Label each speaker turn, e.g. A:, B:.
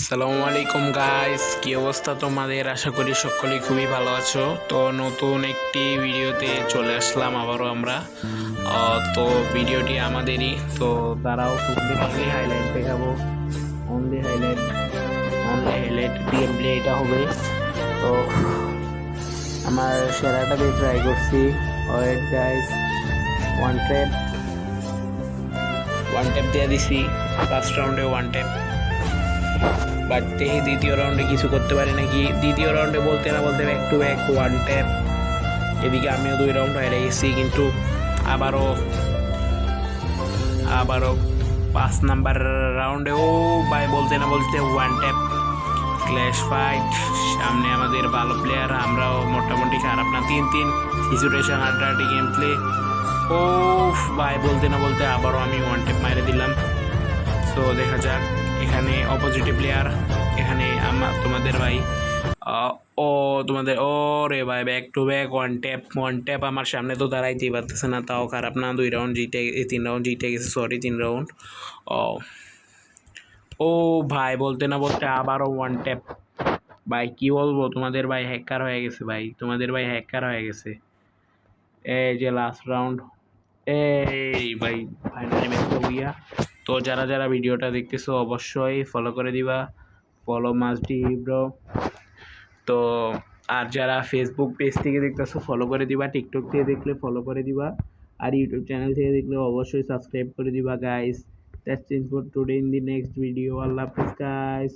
A: আসসালামু আলাইকুম গাইস, কি অবস্থা তোমাদের? আশা করি সকলেই খুবই ভালো আছো। তো নতুন একটি ভিডিওতে চলে আসলাম আবারও আমরা। তো ভিডিওটি আমাদেরই। তো দাঁড়াও, অনলি হাইলাইট দেখাবো। Only highlight, only highlight game play এটা হবে। তো আমার সেরাটা দিয়ে ট্রাই করছি। Wait guys, one tap one tap দিয়ে দিছি। ফার্স্ট রাউন্ডে ওয়ান ট্যাপ, বাট দেখি দ্বিতীয় রাউন্ডে কিছু করতে পারি নাকি। দ্বিতীয় রাউন্ডে বলতে না বলতে back to back one tap. এদিকে আমিও 2 রাউন্ড হেরে গেছি, কিন্তু আবারও আবারও 5 নাম্বার রাউন্ডে ও ভাই বলতে না বলতে ওয়ান ট্যাপ। ক্ল্যাশ ফাইট, সামনে আমাদের ভালো প্লেয়ার, আমরাও মোটামুটি খারাপ না। 3-3 সিচুয়েশন, আড্ডাআড্ডি গেম প্লে। ও ভাই বলতে না বলতে আবারও আমি ওয়ান ট্যাপ মারে দিলাম। তো দেখা যাক, এখানে অপোজিটে প্লেয়ার, এখানে তোমাদের ভাই ও তোমাদের ও রে ভাই, back to back one tap আমার সামনে তো দাঁড়াইতেই পারতেছে না। তাও খারাপ না, 2 রাউন্ড জিতে, 3 রাউন্ড জিতে গেছে, সরি 3 রাউন্ড। ও ও ভাই বলতে না বলতে আবারও ওয়ান ট্যাপ। ভাই কি বলবো, তোমাদের ভাই হ্যাকার হয়ে গেছে, ভাই তোমাদের ভাই হ্যাকার হয়ে গেছে। এই যে লাস্ট রাউন্ড, এই ভাই ফাইনালি ম্যাচটা উইয়া। তো যারা যারা ভিডিওটা দেখতেছো অবশ্যই ফলো করে দিবা, ফলো মাস্ট বি ব্রো। তো আর যারা ফেসবুক পেজ থেকে দেখতেছো ফলো করে দিবা, টিকটক থেকে দেখলে ফলো করে দিবা, আর ইউটিউব চ্যানেল থেকে দেখলে অবশ্যই সাবস্ক্রাইব করে দিবা guys. That's it for today, in the next video. আল্লাহ হাফেজ গাইস।